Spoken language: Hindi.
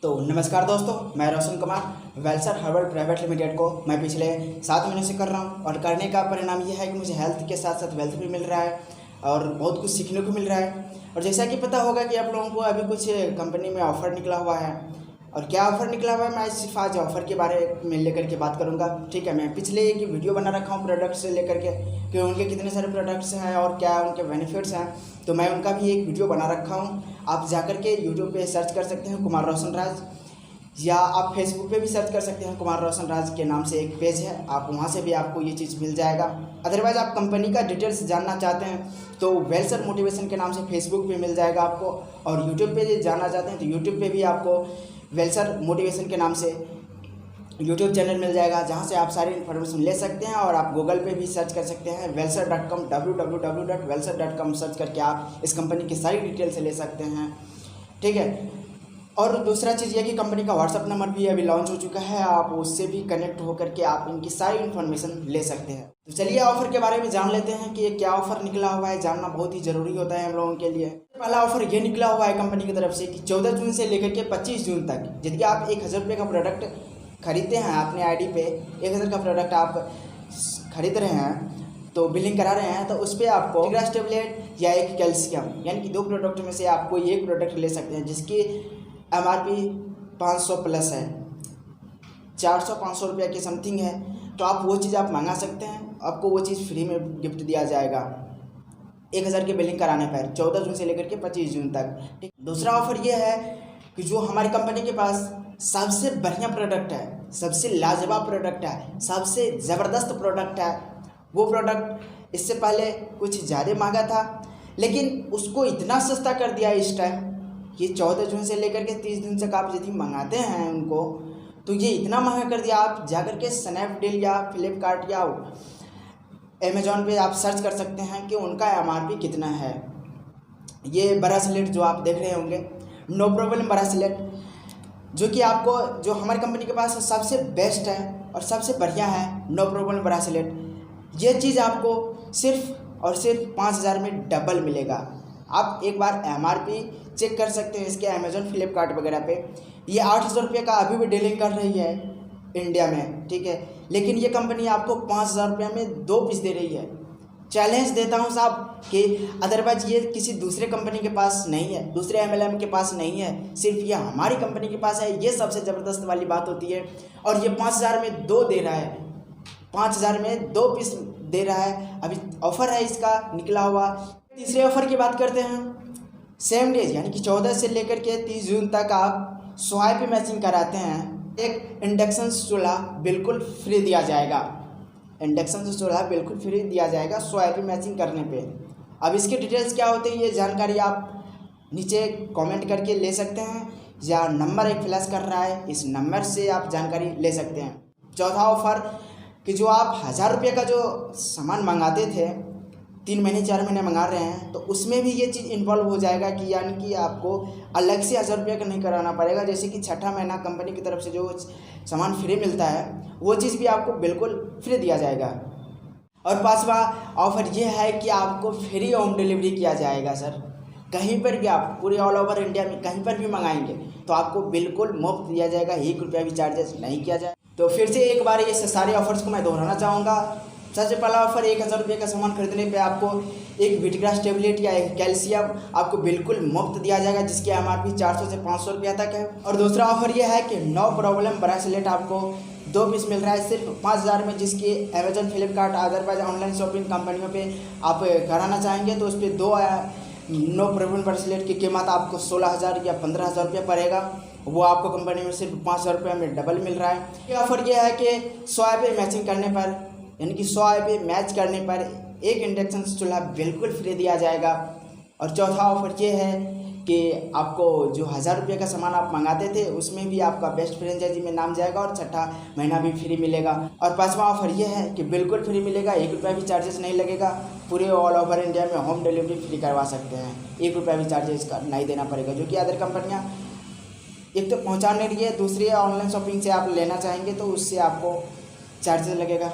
तो नमस्कार दोस्तों, मैं Roshan Kumar वेलसर herbal private limited को मैं पिछले 7 महीनों से कर रहा हूं और करने का परिणाम यह है कि मुझे हेल्थ के साथ साथ वेल्थ भी मिल रहा है और बहुत कुछ सीखने को मिल रहा है। और जैसा कि पता होगा कि आप लोगों को अभी कुछ कंपनी में ऑफ़र निकला हुआ है और क्या ऑफ़र निकला हुआ है मैं सिर्फ आज ऑफ़र के बारे में लेकर के बात करूंगा। ठीक है, मैं पिछले एक वीडियो बना रखा हूं प्रोडक्ट से लेकर के कि उनके कितने सारे प्रोडक्ट्स हैं और क्या उनके बेनिफिट्स हैं, तो मैं उनका भी एक वीडियो बना रखा हूं। आप जाकर के यूट्यूब पे सर्च कर सकते हैं कुमार रोशन राज, या आप फेसबुक पे भी सर्च कर सकते हैं कुमार रोशन राज के नाम से एक पेज है, आप वहाँ से भी आपको ये चीज़ मिल जाएगा। अदरवाइज़ आप कंपनी का डिटेल्स जानना चाहते हैं तो वेलसर मोटिवेशन के नाम से फेसबुक पे मिल जाएगा आपको, और यूट्यूब पे जानना चाहते हैं तो यूट्यूब पे भी आपको वेलसर मोटिवेशन के नाम से यूट्यूब चैनल मिल जाएगा, जहाँ से आप सारी इन्फॉर्मेशन ले सकते हैं। और आप गूगल पे भी सर्च कर सकते हैं welser.com www.welser.com सर्च करके आप इस कंपनी की सारी डिटेल्स ले सकते हैं। ठीक है, और दूसरा चीज़ ये कि कंपनी का व्हाट्सअप नंबर भी अभी लॉन्च हो चुका है, आप उससे भी कनेक्ट होकर के आप इनकी सारी इन्फॉर्मेशन ले सकते हैं। तो चलिए ऑफ़र के बारे में जान लेते हैं कि ये क्या ऑफ़र निकला हुआ है, जानना बहुत ही ज़रूरी होता है हम लोगों के लिए। पहला ऑफ़र ये निकला हुआ है कंपनी की तरफ से कि 14 जून से लेकर के 25 जून तक यदि आप 1000 रुपये का प्रोडक्ट खरीदते हैं, अपने ID पे 1000 का प्रोडक्ट आप खरीद रहे हैं तो बिलिंग करा रहे हैं, तो उस पर आपको ग्रास टेबलेट या एक कैल्शियम यानी कि 2 प्रोडक्ट में से आपको एक प्रोडक्ट ले सकते हैं जिसकी MRP 500 प्लस है, 400-500 रुपये के समथिंग है, तो आप वो चीज़ आप मंगा सकते हैं, आपको वो चीज़ फ्री में गिफ्ट दिया जाएगा 1000 के बिलिंग कराने पर 14 जून से लेकर के 25 जून तक। ठीक, दूसरा ऑफ़र ये है कि जो हमारी कंपनी के पास सबसे बढ़िया प्रोडक्ट है, सबसे लाजवाब प्रोडक्ट है, सबसे ज़बरदस्त प्रोडक्ट है, वो प्रोडक्ट इससे पहले कुछ ज़्यादा महंगा था लेकिन उसको इतना सस्ता कर दिया इस टाइम कि 14 जून से लेकर के 30 जून तक आप यदि मंगाते हैं उनको तो ये इतना महंगा कर दिया। आप जाकर के स्नैपडील या फ्लिपकार्ट या अमेजॉन पे आप सर्च कर सकते हैं कि उनका MRP कितना है। ये ब्रेसलेट जो आप देख रहे होंगे नो प्रॉब्लम ब्रेसलेट, जो कि आपको जो हमारी कंपनी के पास सबसे बेस्ट है और सबसे बढ़िया है नो प्रॉब्लम ब्रेसलेट, ये चीज़ आपको सिर्फ और सिर्फ 5000 में डबल मिलेगा। आप एक बार MRP चेक कर सकते हैं इसके अमेजॉन फ्लिपकार्ट वगैरह पे। ये 8000 रुपये का अभी भी डीलिंग कर रही है इंडिया में, ठीक है, लेकिन ये कंपनी आपको 5000 रुपये में 2 पीस दे रही है। चैलेंज देता हूँ साहब कि अदरवाइज ये किसी दूसरे कंपनी के पास नहीं है, दूसरे MLM के पास नहीं है, सिर्फ ये हमारी कंपनी के पास है। ये सबसे ज़बरदस्त वाली बात होती है। और ये 5000 में 2 दे रहा है, 5000 में 2 पीस दे रहा है, अभी ऑफ़र है इसका निकला हुआ। तीसरे ऑफ़र की बात करते हैं, सेम डेज यानी कि 14 से लेकर के 30 जून तक आप स्वाइप मैचिंग कराते हैं, एक इंडक्शन चूल्हा बिल्कुल फ्री दिया जाएगा। इंडक्शन चूल्हा बिल्कुल फ्री दिया जाएगा स्वाइप मैचिंग करने पे। अब इसके डिटेल्स क्या होते हैं ये जानकारी आप नीचे कमेंट करके ले सकते हैं, या नंबर एक फ्लैश कर रहा है, इस नंबर से आप जानकारी ले सकते हैं। चौथा ऑफ़र कि जो आप 1000 रुपये का जो सामान मंगाते थे 3 महीने 4 महीने मंगा रहे हैं, तो उसमें भी ये चीज़ इन्वॉल्व हो जाएगा कि यानी कि आपको अलग से 1000 रुपये का नहीं कराना पड़ेगा। जैसे कि छठा महीना कंपनी की तरफ से जो सामान फ्री मिलता है वो चीज़ भी आपको बिल्कुल फ्री दिया जाएगा। और 5वां ऑफ़र ये है कि आपको फ्री होम डिलीवरी किया जाएगा। सर कहीं पर भी आप पूरे ऑल ओवर इंडिया में कहीं पर भी मंगाएंगे तो आपको बिल्कुल मुफ्त दिया जाएगा, 1 रुपया भी चार्जेस नहीं किया जाए। तो फिर से एक बार ये सारे ऑफ़र्स को मैं दोहराना चाहूँगा। सबसे पहला ऑफ़र 1000 रुपये का सामान खरीदने पे आपको एक विटग्रास टेबलेट या एक कैल्शियम आपको बिल्कुल मुफ्त दिया जाएगा, जिसकी MRP 400 से 500 रुपया तक है। और दूसरा ऑफ़र यह है कि नो प्रॉब्लम ब्रेसलेट आपको 2 पीस मिल रहा है सिर्फ 5000 में, जिसकी Amazon Flipkart otherwise online shopping कंपनियों पे आप कराना चाहेंगे तो उस पर 2 नो प्रॉब्लम ब्रेसलेट की कीमत आपको 16000 या 15000 रुपये पड़ेगा, वो आपको कंपनी में सिर्फ 5000 रुपये में डबल मिल रहा है। ये ऑफ़र ये है कि स्वाइप मैचिंग करने पर यानी कि 100 पे मैच करने पर एक इंडक्शन चूल्हा बिल्कुल फ्री दिया जाएगा। और चौथा ऑफ़र ये है कि आपको जो 1000 रुपये का सामान आप मंगाते थे उसमें भी आपका बेस्ट फ्रेंचाइजी में नाम जाएगा और छठा महीना भी फ्री मिलेगा। और 5वां ऑफ़र ये है कि बिल्कुल फ्री मिलेगा, 1 रुपया भी चार्जेस नहीं लगेगा, पूरे ऑल ओवर इंडिया में होम डिलीवरी फ्री करवा सकते हैं, 1 रुपया भी चार्जेस का नहीं देना पड़ेगा। जो कि अदर कंपनियाँ एक तो पहुँचाने रही है, दूसरी ऑनलाइन शॉपिंग से आप लेना चाहेंगे तो उससे आपको चार्जेस लगेगा।